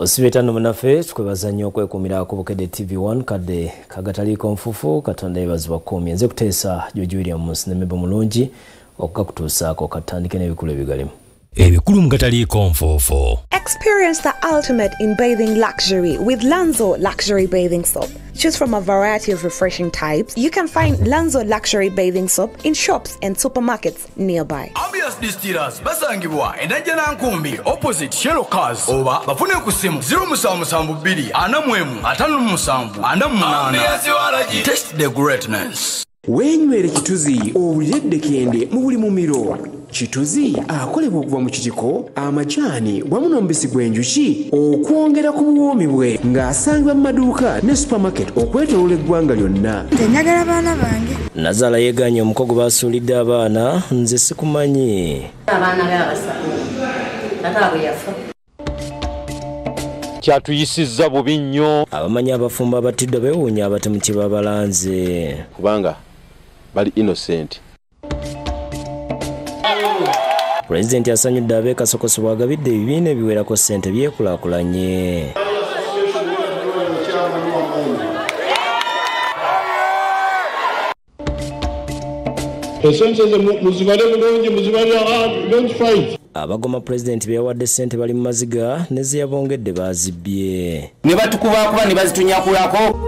Osibetano munafe tukwebaza nnyo okwekumira ku Bukedde TV1 kadde kagataliiko nfufu Katonda yeebazibwa kkuumi nze kuteesa George Williams ne Mebo Mulungi okukakutuusaako katandike n'ebikulu ebigalemu. Ebikulu mu gataliiko nfufu. Experience the ultimate in bathing luxury with Lanzo Luxury Bathing Soap. Choose from a variety of refreshing types. You can find Lanzo Luxury Bathing Soap in shops and supermarkets nearby. Ambias Distillers basangibwa endajja nkumbi opposite Shell Cars oba bafune ku simu 0772 anamwemu 57 Taste the greatness. Wenywere kituzi owulidde kende mu buli mumiro. Kituzi akolebwa okuva mu kitiko, amajani wamu n'omubisi gw'enjuki okwongera ku buwoomi bwe ng'asangibwa mu maduuka ne supermarket okwetooloola eggwanga lyonna. Njagala baana bange. Nazala yeeganye omukogo basuulidde abaana nze sikumanyi. Abaana b'abasatu tata bwe yafa. Kyatuyisizza bubi nnyo. Abamanyi abafumba abattiddwa beewuunya abatemu kye babalanze. Kubanga bali innocent. President asanyudde abeekasokoso bw'agabidde ebibiina ebiwerako ssente byekulaakulanye. Abagoma President beyawadde ssente bali mu maziga ne ze yabongedde bazibbye. Ne batukubakuba ne bazitunyakulako.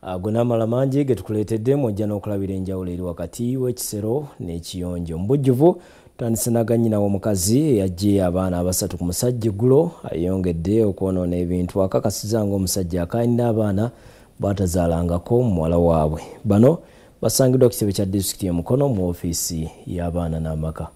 Ago n'amala mangi ge tukuleetedde mwojja n'okulabira enjawulo eri wakati w'ekisero n'ekiyonjo. Mbujjuvu tandise nagannyina w'omukazi eyajje abaana abasatu ku musajja eggulo ayongedde okwonoona ebintu akakasiza ng'omusajja akaayinira abaana baatazaalangako muwala waabwe. Bano basangiddwa ku kitebe kya disitulikiti y'e Mukono mu ofiisi y'abaana n'amaka.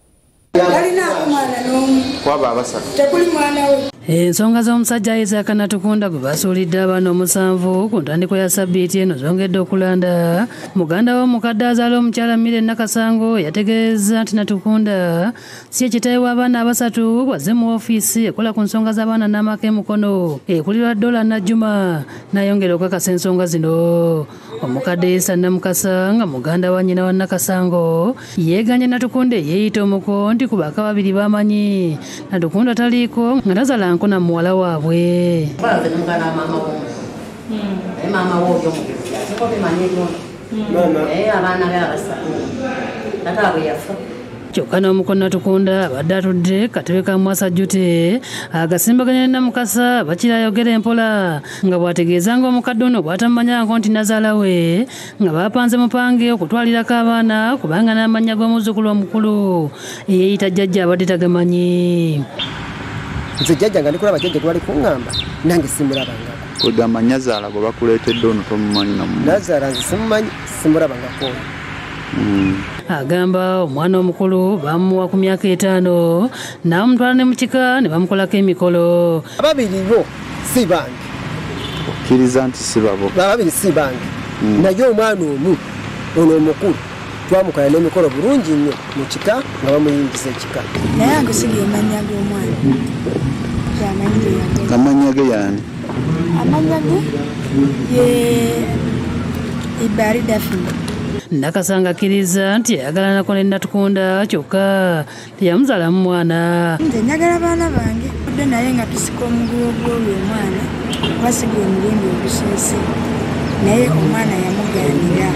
Kwaba abasatu. Tekuli mwana we. Ensonga z'omusajja Isaac Natukunda gwe basuulidde abaana 7 ku ntandikwa ya Sabbiiti eno zongedde okulanda. Muganda w'omukadde azaala omukyala Mire Nakasango yategeeza nti Natukunda si ekitaawe w'abaana abasatu wazze mu ofiisi ekola ku nsonga z'abaana n'amaka e Mukono ekulirwa Dola Najjuma n'ayongera okukakasa ensonga zino. Omukadde Isa Namukasa nga muganda wa nnyina wa Nakasango yeeganye Natukunda yeeyita omuko nti ku baaka babiri bamanyi Natukunda taliiko nga tazala nkona muwala waabwe. Kyokka n'omukono Natukunda abadde atudde katebe ka Mwasa Jute agasimbaganya ne Namukasa bakira ayogera empola nga bw'ategeeza ng'omukadde ono bw'atamanyako nti nazaala we nga baapanze mupange okutwalirako abaana kubanga n'amannya g'omuzzukulu omukulu eyeeyita jjajja abadde tagamanyi. Nze jjajja nga ndikulaba jjajja gwe bali kuŋŋamba nange simulabangako. Kugamba Nyazaala gwe bakuleetedde ono tomumanyi namu. Nazaala nze simumanyi simulabangako. Agamba omwana omukulu bamuwa ku myaka 5 n'amutwala ne mu kika ne bamukolako emikolo. Ababiri bo si bange. Okkiriza nti si babo. Ababiri si bange. Naye omwana omu ono omukulu twamukola n'emikolo bulungi nnyo mu kika nga bamuyingiza ekika. Naye ange siga amannya g'omwana. Amannya ge yaani? Amannya ge ye Ibari Dafina. Nakasanga akkiriza nti yayagalanako ne Natukunda kyokka teyamuzaalamu mwana. Nze njagala baana bange budde naye nga tusika omuguwa gw'olwo omwana wasiga omulundi ogusoose naye omwana yamugaanira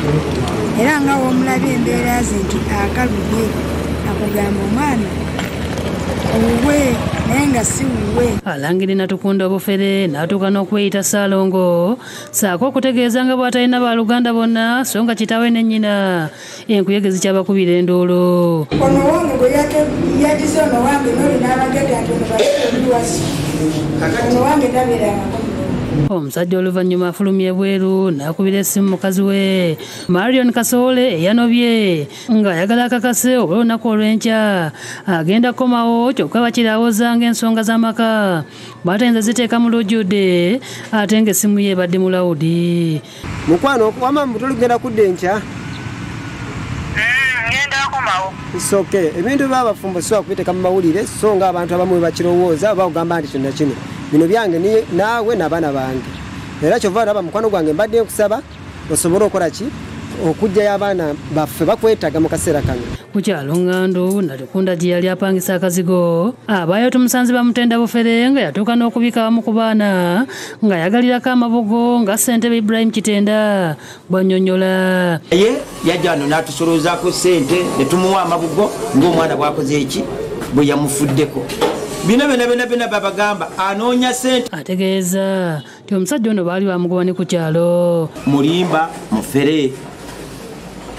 era nga w'omulabye embeera ze nti akalubye akugamba omwana owuwe naye nga si wuwe. Alangirira Natukunda obufere n'atuuka n'okweyita Ssaalongo saako okutegeeza nga bw'atalina baaluganda bonna so nga kitaawe ne nnyina enkuyege zikyabakubira enduulu. Ono wange gwe yagize ono wange n'oli n'abagenda nti ono bali wasi ono wange tabeerangako. Omusajja oluvannyuma afulumye bweru n'akubira essimu mukazi we Marion Kasoole eyanobye ng'ayagala akakase obula olunaku olw'enkya agenda kukomawo kyokka bakirawoza ng'ensonga z'amaka bw'atayinza ziteeka mu lujjudde ate ng'essimu ye ebadde mu lawudi. Mukwano wamma tulugenda kudda enkya. Ngenda kukomawo. Soke ebintu by'abafumbo so kubiteeka mu mawulire so nga abantu abamu bakirowooza bakugamba nti kino kino bino byange naawe n'abaana bange era kyova laba mukwano gwange mbadde okusaba osobola okola ki okujjayo abaana baffe bakwetaaga mu kaseera kano. Ku kyalo Ngando Natukunda gye yali apangisa akazigo abaayo tumusanze bamutenda bufere nga yatuuka n'okubika abamu ku baana nga yagalirako amabugo nga ssentebe Ibrahim Kitenda bw'annyonnyola. Ye yajja wano n'atusolozaako ssente ne tumuwa amabugo ng'omwana bw'akoze eki bwe yamufuddeko. Bino bena babagamba anoonya ssente. Ategeeza nti omusajja ono baali bamugoba ne ku kyalo. Mulimba mufere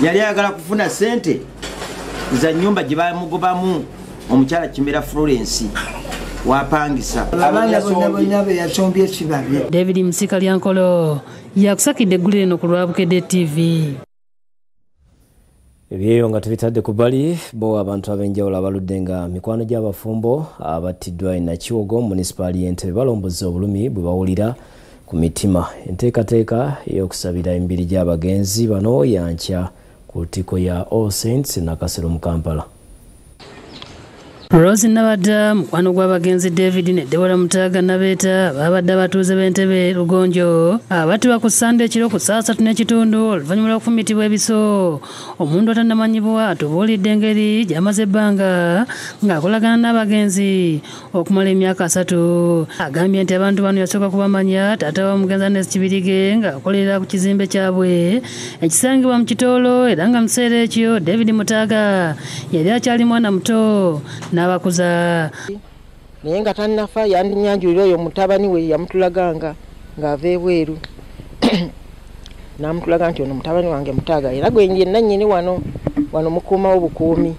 yali ayagala kufuna ssente za nnyumba gye bamugobamu omukyala Kimera Florence wapangisa. Abaana bonna be yasombye sibabe. David Msika Lyankolo yakusakidde eggulu lino ku Lwabukedde TV. Ebyeyo nga tubitadde ku bbali bo abantu ab'enjawulo abaludde nga mikwano gy'abafumbo abattiddwa e Nakiwogo munisipaali y'Entebbe balombozza obulumi bwe bawulira ku mitima. Enteekateeka y'okusabira emibiri gy'abagenzi bano yankya ku ttiko ya All Saints Nakasero mu Kampala. Rose Nabadda mukwano gw'abagenzi David ne Deborah Mutaga Nabeeta babadde abatuuze b'Entebbe Lugonjo abattibwa ku Sande ekiro ku 3:30 oluvannyuma lw'okufumitibwa ebiso. Omuntu atannamanyibwa atubuulidde engeri gy'amaze ebbanga ng'akolagana n'abagenzi okumala emyaka 3. Agambye nti abantu bano yasooka kubamanya taata w'omugenzi Ernest Kibirige ng'akolera ku kizimbe kyabwe ekisangibwa mu Kitoolo era nga mu kiseera ekyo David Mutaga yali akyali mwana muto n'abakuza. Naye nga tannafa yandinyanjulira oyo mutabani we yamutulaganga ng'ava ebweru n'amutulaga nti ono mutabani wange Mutaga era gwe nannyini wano mukuuma w'obukuumi.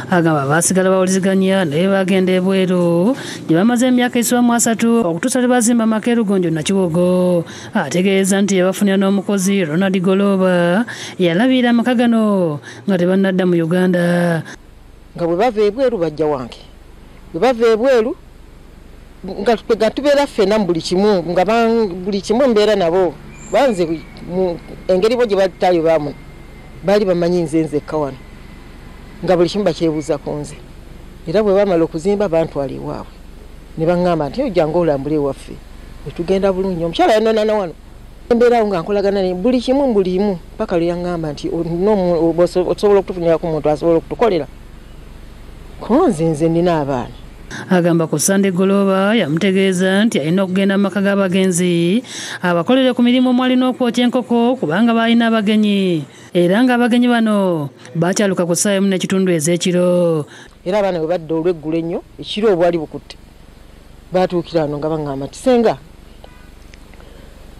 Agamba baasigala bawuliziganya naye bagenda ebweru gye bamaze emyaka eswamu 3 okutuusa lwe bazimba Makeru Gonjo Nakiwogo. Ategeeza nti yabafunira n'omukozi Ronald Goloba yalabira amaka gano nga tebannadda mu Uganda. Nga bwe bava ebweru bajja wange bwe bava ebweru nga tubeera ffena mu buli kimu nga buli kimu mbeera nabo banze engeri bo gye batali bamu baali bamanyi nze nzekka wano nga buli kimu bakyebuuza ku nze era bwe bamala okuzimba bantwala ewaabwe ne baŋŋamba nti ojjanga olambula ewaffe etugenda bulungi. Omukyala yanonana wano embeerawo nga nkolagana ne buli kimu paka lwe yaŋŋamba nti osobola okutufunira ku muntu asobola okutukolera nze nina abaana. Agamba ku Sande Goloba yamutegeeza nti alina okugenda mu maka g'abagenzi abakolere ku mirimu mwalina okwokya enkoko kubanga balina abagenyi era nga abagenyi bano bakyaluka ku 1:30 ez'ekiro. Era abaana bwe badde olw'eggulo ennyo ekiro obwali bukutte baatuukira wano nga baŋŋamba nti senga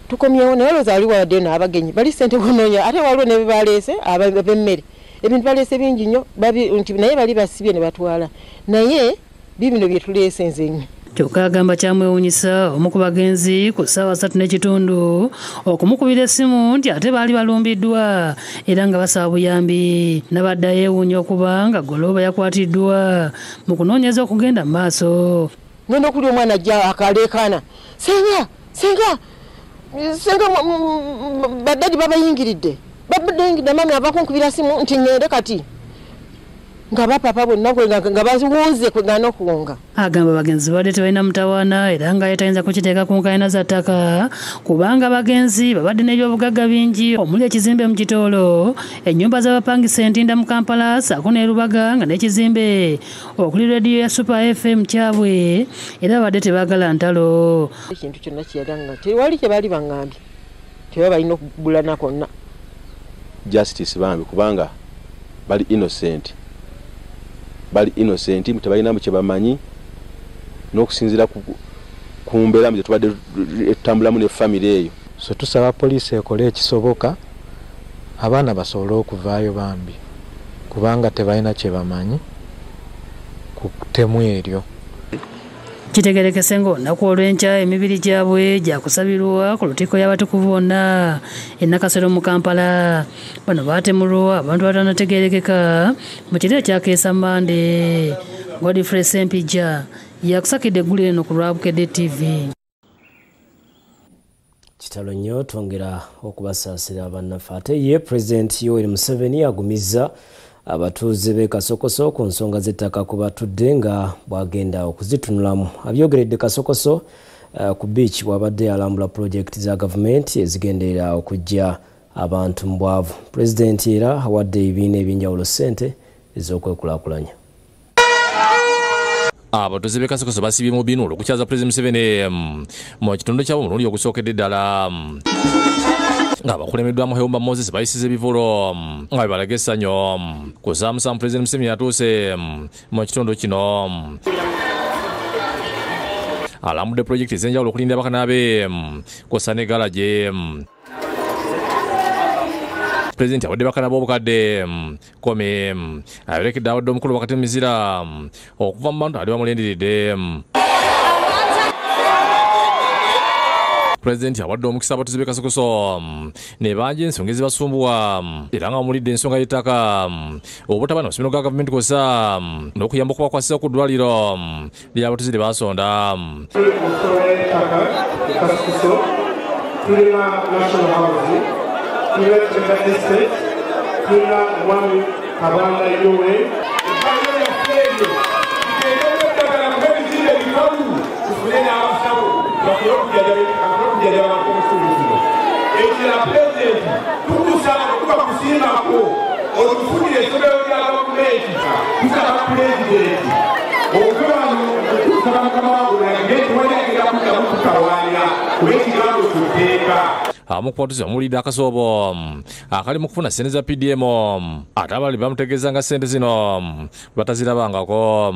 tukomyewo naye olowooza wali wawaddeyo n'abagenyi bali ssente kunoonya ate waliwo ne be baleese ab'emmere ebintu baleese bingi nnyo nti naye bali basibye ne batwala naye bibino bye tuleese nze nnyo. Kyokka agamba kyamwewuunyisa omu ku bagenzi ku 3:30 okumukubira essimu nti ate baali balumbiddwa era nga basaba buyambi. Nabadde yeewuunya okuba nga Goloba yakwatiddwa mu kunoonyeza okugenda mu maaso. Ngenda okuli omwana ajja akaleekaana senga baddadi babayingiridde mami abakunkubira simu nti ngende kati nga bapapa bonna nga baziwuuze kwegana okuwunga. Agamba abagenzi badde tebalina mutawaana era nga yetayinza kukiteeka ku nkaayana za ttaka kubanga abagenzi babadde n'ebyobugagga bingi omuli ekizimbe mu Kitoolo, ennyumba z'abapangisa Entinda mu Kampala ssaako ne Lubaga nga n'ekizimbe okuli rediyo ya Super FM kyabwe era badde tebaagala ntalo. Ekintu kyonna kyeyaganga tewali kye baali baŋŋambye teba balina okugulana konna. Justice bambi kubanga bali innocent tebalinamu kye bamanyi n'okusinziira ku mbeera mu gye tubadde etambulamu ne famire eyo. So tusaba poliisi ekole ekisoboka abaana basobole okuvaayo bambi kubanga tebalina kye bamanyi ku ttemu eryo. Kitegerekese ng'olunaku olw'enkya emibiri gyabwe gyakusabirwa ku lutikko y'abatukuvu bonna e Nakasero mu Kampala. Bano baatemulwa abantu batanategerekeka mu kiro ekyakeesa Mande. Godfrey Sempija yakusakidde eggulu lino ku Lwabukedde TV. Kitalo nnyo twongera okubasaasira bannaffe ate ye Pulezidenti Yoweri Museveni agumizza abatuuze b'e Kasokoso ku nsonga z'ettaka ku batudde nga bwagenda okuzitunulamu. Abyogeredde Kasokoso ku beach wabadde alambula project za government ezigenderera okujja abantu mu bwavu. President era awadde ebibiina ebyenjawulo ssente ez'okwekulaakulanya. Abatuuze b'e Kasokoso basibye mu binuulo okukyaza President Museveni mu kitundu kyabwe mu mulundi ogusookedde ddala ng'abakulembeddwamu Hemba Moses bayisiza ebivulo nga bwe balaga essanyu kusaamusaamu President Museveni yatuuse mu kitundu kino. Alambudde projekiti ez'enjawulo okulinda abakana be kw'ossa ne galagi. President awadde bakana b'obukadde 10 aberekedde awadde omukulu wakati mu mizira okuva mu bantu ali bamulindiridde. President awadde omukisa abatuuze b'e Kasokoso ne banja ensonga ezibasumbuwa era nga bamulidde ensonga y'ettaka obutaba n'amasomero ga gavumenti kw'ossa n'okuyamba okubakwasisa ku ddwaliro ly'abatuuze lye baasonda. Amu ku batuuze bamulidde akasoobo akali mu kufuna ssente za PDM ate abali bamutegeeza nga ssente zino batazirabangako.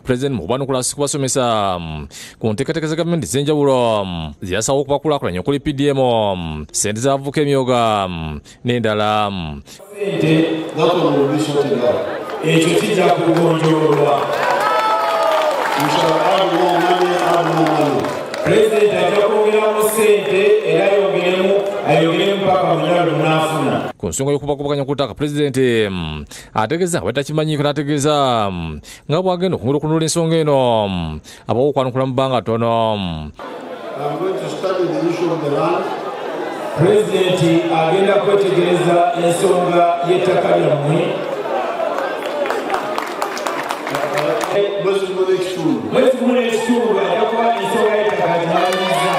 President mubanukula kubasomesa ku nteekateeka za gavumenti ez'enjawulo ziyasawo okubakulaakulanya okuli PDM ssente z'abavubuka emyoga n'endala. Ekyo kijja kugonjoolwa. President ajja kwongeramu ssente era ayongeremu paka munyalo n'afuna. Ku nsonga y'okubakubaganya ku ttaka President ategeeza nga batakimanyiiko n'ategeeza nga bw'agenda okungula okununula ensonga eno abawo okwanukula mu bbanga ttono. President agenda kwetegereza ensonga y'ettaka lyammwe. Mwezi gumu n'ekitundu ajja kuba ensonga y'ettaka agimaliriza.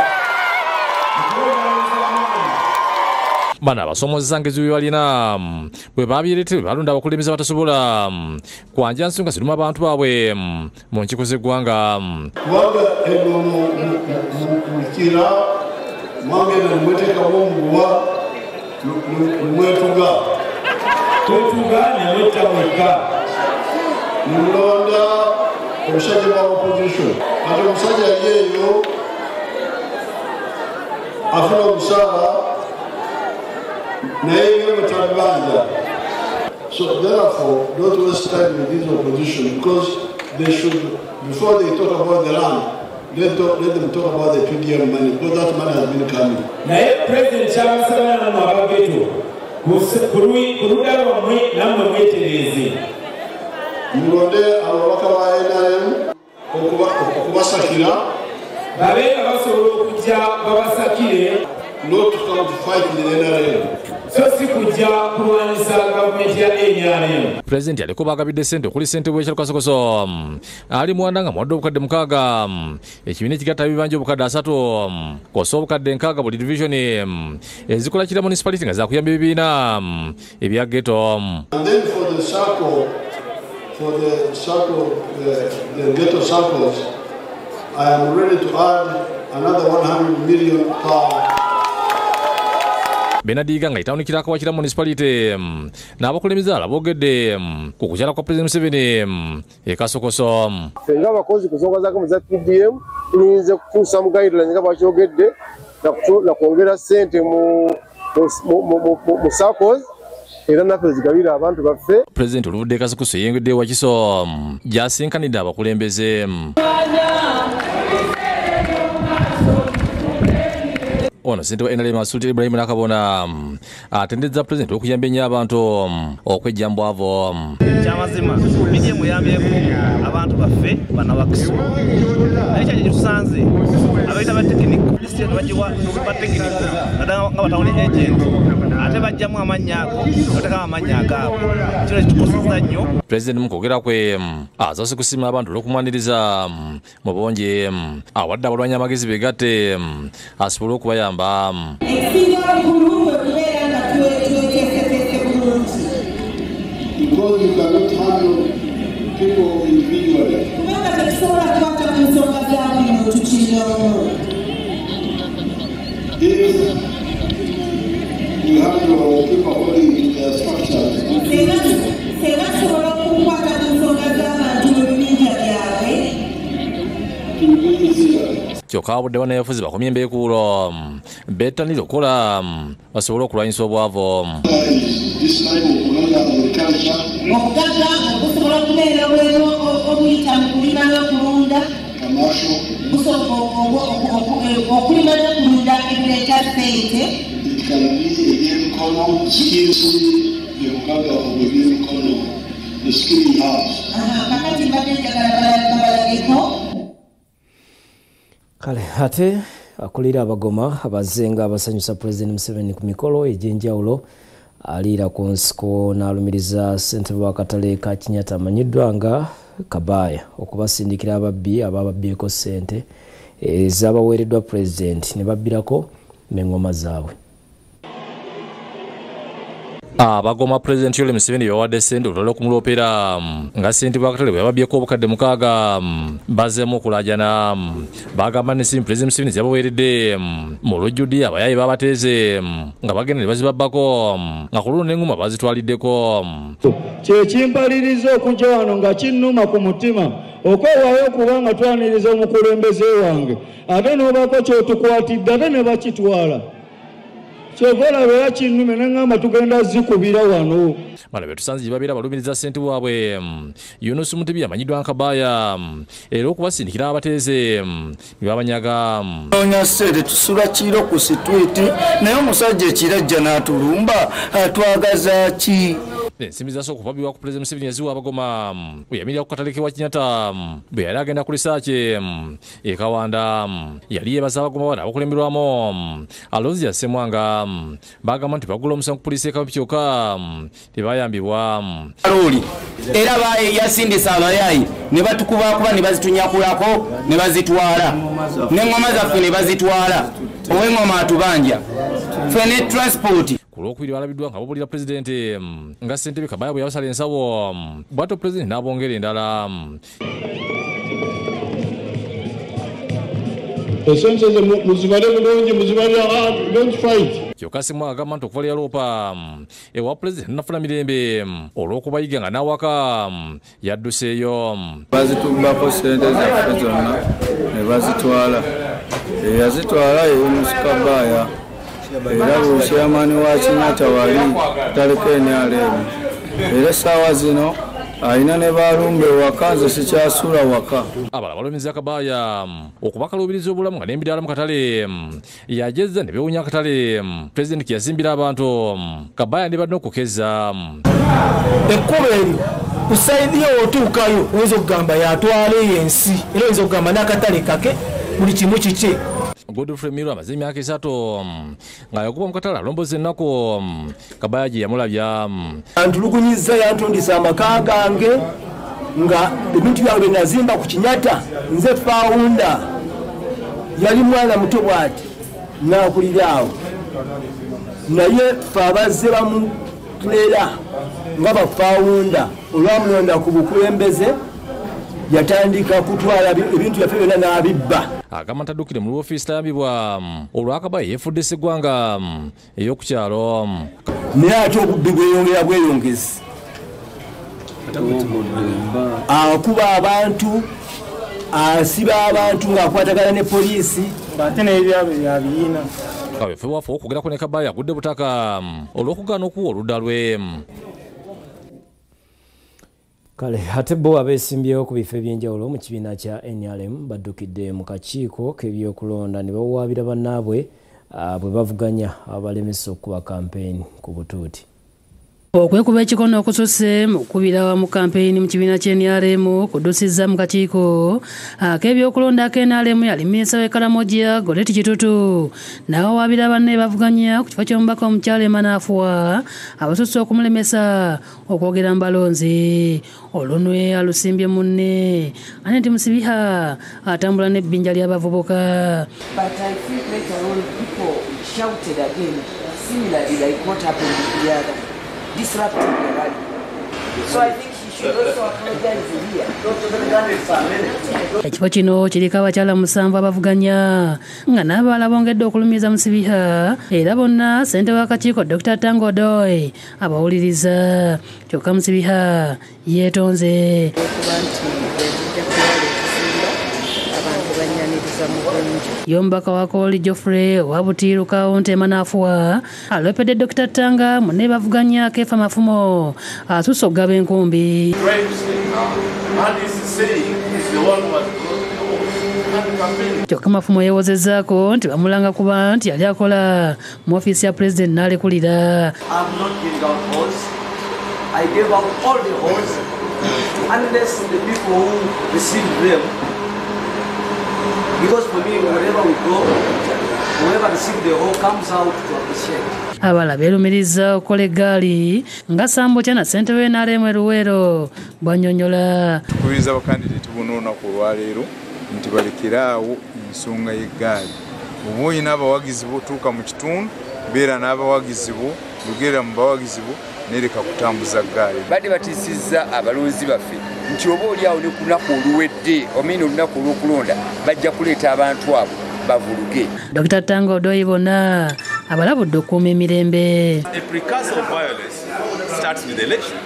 Bano abasoomozesa ngezi bwe balina bwe babyeretere balonda abakulembeze abatasobola kwanja nsonga ziruma abantu baabwe mu nkiiko z'eggwanga. Kubanga eno mukira mwagenda nemweteekamu omuguwa nemwetuga nemwetta mwekka nemulonda omusajja wa opposition ate omusajja yeeyo afuna omusaala naye yemutabanja. So therefore don't waste time with this opposition because they should, before they talk about the land, let them talk about the PDM money because that money has been coming. Naye President kyabasaba namwe abageto ku ludda lwammwe nammwe mwetereeze. Mulonde ababaka ba NRM okubasakira babeera basobola okujja babasakire not to come to fight the NRM. So si kujja kulwanyisa gavumenti ya NRM. President aliko bagabidde ssente okuli ssente bw'ekyalo Kasokoso ali muwanda nga muwadde obukadde 6 ekibiina ekigatta ebibanja obukadde 3 kw'ossa obukadde 6 buli division ezikola kira municipality nga zakuyamba ebibiina ebya ghetto. And then for the circle, the ghetto circles, I am ready to add another 100 million pounds. Benadiga nga itawunikira akawakira municipality n'abakulembeze abalala boogedde ku kukyala kwa President Museveni e Kasokoso. Fenga abakozi ku nsonga za gavumenti za PDM tuyinza kutuusa mu guidelines nga bwakyogedde na kwongera ssente mu circles era naffe zigabira abantu baffe. Pulezidenti Oluvudde Kasikuso yengedde Wakiso gyasinkanidde abakulembeze ono ssente wa NRM Sultan Ibrahim Nakabona atendezza pulezidenti okuyamba ennyo abantu okwejjambu avo. Kyamazima bijje muyambyeko abantu baffe bana Wakiso naye kyakyo kitusanze abaita batekiniko disitulikiti bagiwa batekiniko nga batawuni agent ate bajjamu amannya ago batekamu amannya agaabo kino kitukosezza nnyo. Pulezidenti mu kwogera kwe asoose kusiima abantu olw'okumwaniriza mu bungi awadde abalwanyi amagezi begatte asobole okubayamba. Because you cannot handle people individually. If you handle people according to their structures, kyokka abudde bannayafuzi bakomye embeekuulo bettanira okukola basobole okulwanyisa obwavu. Okugagga okusobola okubeera obuyita mu kulima n'okulunda okulima n'okulunda ebireeta ssente. Kakati mbadde njagala balageko. Kale ate akulira abagoma abazenga abasanyusa Pulezidenti Museveni ku mikolo egy'enjawulo aliira ku nsiko n'alumiriza ssentebe w'akatale ka Kinyatta amanyiddwa nga Kabaya okubasindikira ababbi abababbyeko ssente ezaabaweereddwa Pulezidenti ne babbirako n'engoma zaabwe. Abagoma Pulezidenti Yoweri Museveni yawadde ssente olutalo okumulopera nga ssentebe w'akatale bwe yababyeko obukadde 6 bazeemu okulaajana. Bagamba ne ssimu Pulezidenti Museveni zyabaweeredde mu lujjudde abayaayi babateeze nga bagenda ne bazibabbako nga ku luno n'engoma bazitwaliddeko. Kye kimpaliriza okujja wano nga kinnuma ku mutima okwewaayo okuba nga twaniriza omukulembeze wange ate n'obaako kyotukwatidde ate ne bakitwala. Kyogola bera kinnume n'engamba tugenda zikubira wano. Bano betusanze gye babeera balumiriza ssente waabwe Yunus Mutebi amanyiddwa Kabaya era okubasindikira abateeze ne babanyaga. Onya ssente tusula kiro ku sitwiti naye omusajja ekirajja n'atulumba atwagaza ki? Ensimbi zasooka okuvabbibwa ku Pulezidenti Museveni yaziwa abagoma bwe yamirira ku katale ke wa Kinyatta bwe yali agenda ku lisaaki e Kawanda. Yali yeebaza abagoma bano abakulemberwamu Alonzi Ssemwanga bagamba nti bagula omusango ku poliisi ekampi kyokka tebayambibwa. Aloli era yasindisa abayaayi ne batukubakuba ne bazitunyakulako ne bazitwala n'engoma zaffe ne bazitwala ow'engoma atubanja ffe ne transport. Ku lwokubiri balabiddwa nga babuulira Pulezidenti nga ssentebe Kabaya bwe yabasala ensawo bw'atyo Pulezidenti n'abongera endala. Essente ze muzibale bulungi muzibale don't fight. Kyokka Ssemwanga agamba nti okuva yaloopa ewa Pulezidenti nafuna mirembe olw'okubayiga nga n'awaka yadduseeyo. Bazitubbako ssente zaffe zonna ne bazitwala. Yazitwala Yunus Kabaya era bukyamani wa Kinyatta wali taleko NRM. Era essaawa zino alina ne balumba ewaka nze sikyasula waka. Abalala balumiriza Kabaya okubakalubiriza obulamu nga n'emidaala mu katale yajezza ne bewunya akatale Pulezidenti ke yazimbira abantu. Kabaya ndibadde okukeza ekkubo eryo ku sayidi otuukayo oyinza okugamba yatwala ensi era oyinza okugamba n'akatale kake buli kimu kike. Godfrey Miro amaze emyaka 3 nga yakuba mu katale alomboza ennaku Kabaya gye yamulabya. Antulugunyizza yantundisa amaka gange nga ebintu byange nazimba ku Kinyatta nze fawunda yali mwana muto bwati nakulira awo naye fe abazze bamutulera nga bafawunda olwamulonda ku bukulembeze yatandika kutwala ebintu byaffe byonna n'abibba. Agamba ntaddukire mu lw'ofiisi tayambibwa olwa Kabaya yeefudde sseggwanga ey'okukyalo. Naye ate obubbi bweyongezi akuba abantu asiba abantu ng'akwatagana ne poliisi ate n'ebyabwe byabiyina kabefe waffe okugerako ne Kabaya agudde butaka olw'okugaana okuwa oludda lwe. Kale ate bo abeesimbyewo ku bifo ebyenjawulo mu kibiina kya NRM baddukidde mu kakiiko k'ebyokulonda ne bawaabira bannaabwe bwe bavuganya abalemesa okuba kampeyini ku butuuti. Okwekuba ekikono okususse mu kukubira mu kampeyini mu kibiina ky'NRM kuddusizza mu kakiiko ak'ebyokulonda ak'NRM yali minisita w'e Goreti Kitutu n'awawaabira banne bavuganya ku kifo ky'omubaka omukyala Emanafuwa abasusse okumulemesa okwogera mu balonzi. Olunwe alusimbye munne Aneti Musibiha atambula n'ebbinja ly'abavubuka. But I think later on people shouted again, similarly like what happened with the other. Disrupting the rally. So I think she should also apologize here. Ekifo kino kiriko abakyala 7 abavuganya nga n'abalala bongedde okulumiza Musibiha era bonna ssente w'akakiiko Dr. Tango Doi abawuliriza. Kyokka Musibiha yeetonze. Yombaka wa Koli Geoffrey wa Butiru Kaunti Emanafuwa alwepedde Dr. Tanga munne bavuganya Kefa Mafumo asusse okugaba enkumbi. Kyokka Mafumo yeewozezzaako nti bamulanga kuba nti yali akola mu ofiisi ya President n'alekulira. I gave out all the halls unless the people who received them. Because for me, wherever we go, whoever receives the hall comes out to appreciate. Abala beerumiriza okukola eggaali nga Sambo Kyana ssente w'NRM Luweero bw'annyonnyola. Tukubiriza abakandideti bonna olunaku olwaleero nti balekeraawo ensonga y'eggaali. Oba olina abawagizi bo tuuka mu kitundu, beera n'abawagizi bo, lugera mu bawagizi bo, nereka kutambuza ggaali. Badde batiisizza abalonzi baffe nti oba oliawo ne ku lunaku oluwedde omina olunaku olw'okulonda bajja kuleeta abantu abo bavuluge. Dr. Tango Doi bonna abalabudde okukuuma emirembe. A precursor of violence starts with election.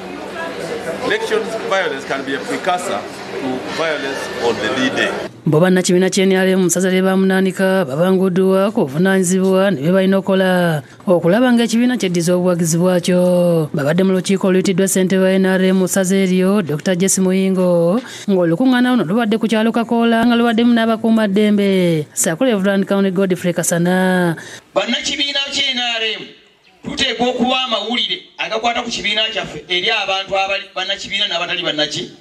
Election violence can be a precursor to violence on the lead day. Bo bannakibiina ky'NRM musaza lye bamunaanika babanguddwa ku buvunaanyizibwa ne bye balina okukola okulaba ng'ekibiina kyeddiza obuwagizi bwakyo. Babadde mu lukiiko oluyitiddwa ssente wa NRM mu ssaza eryo Dr. Jesse Muyingo ng'olukuŋŋaana luno lubadde ku kyalo Kakoola nga lubaddemu n'abakuumaddembe ssaako Reverend County Godfrey Kasana. Bannakibiina ky'NRM tuteekwa okuwa amawulire agakwata ku kibiina kyaffe eri abantu abali bannakibiina n'abatali bannaki.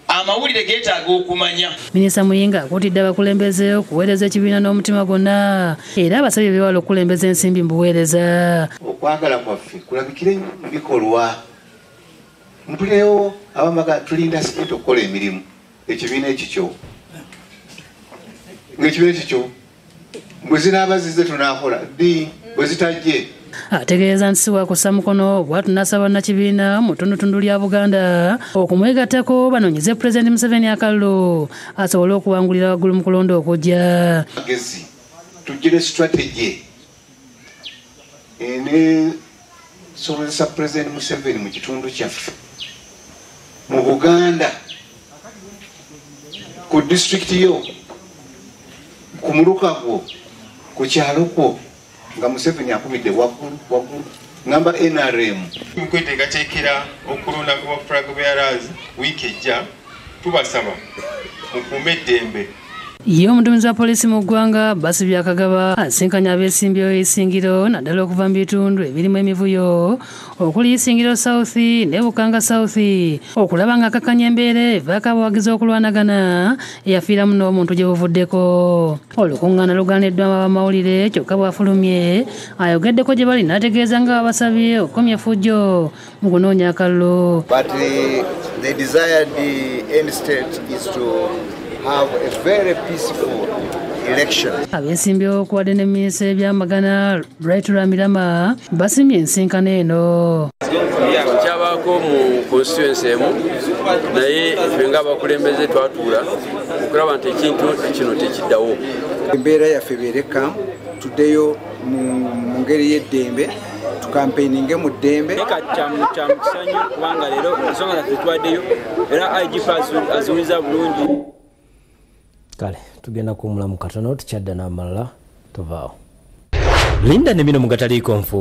Amawulire geetaaga okumanya. Minisita Muyinga akuutidde abakulembeze okuweereza ekibiina n'omutima gwonna era abasabye ebyewala okukulembeza ensimbi mu buweereza. Okwagala kwaffe kulabikire mu bikolwa. Mpuleewo abamaga tulinda sente okukola emirimu. Ekibiina ekikyo ng'ekibiina ekikyo bwe zinaaba zizze tunaakola ddi bwe zitajje. Ategeeza nti si wakussa mukono bw'atu n'asaba bannakibiina mu ttundutundu lya Buganda okumwegattako banoonyeze Pulezidenti Museveni akalulu asobole okuwangulira waggulu mu kulonda okujja. Magezi tugire strategy ene sobozesa Pulezidenti Museveni mu kitundu kyaffe mu Buganda ku disitulikiti yo ku muluka gwo ku kyalo kwo nga Museveni akumidde waggulu ngamba NRM mukweteekateekera okulonda kwa flag bearers wiiki ejja tubasaba mukuume eddembe. Ye omuduumizi wa poliisi mu ggwanga Basibya Akagaba asinkanya abeesimbyewo Isingiro naddala okuva mu bitundu ebirimu emivuyo okuli Isingiro South ne Bukanga South okulaba nga akakanya embeera evaako abawagizi okulwanagana eyafiiramu n'omuntu gye buvuddeko. Olukuŋŋaana lugaaniddwamu abamawulire kyokka bw'afulumye ayogeddeko gye bali n'ategeeza nga babasabye okukomya effujjo mu kunoonya akalulu. But the desired end state is to have a very peaceful election. Abeesimbyewo okuwadde ne minisita ebyamagana Right Lwamirama basimbye ensinkano eno. Kyabaako mu constituency emu naye ffe ng'abakulembeze twatuula okulaba nti ekintu kino tekiddawo. Embeera yaffe beereka tuddeyo mu ngeri y'eddembe tukampeininge mu ddembe. Kya mukisanyu kubanga leero ensonga zaffe twaddeyo era IGP aziwuliza bulungi. Kale tugenda kuwumulamu katono tukyadda n'amalala tovaawo. linda ne bino mugataliiko nfu.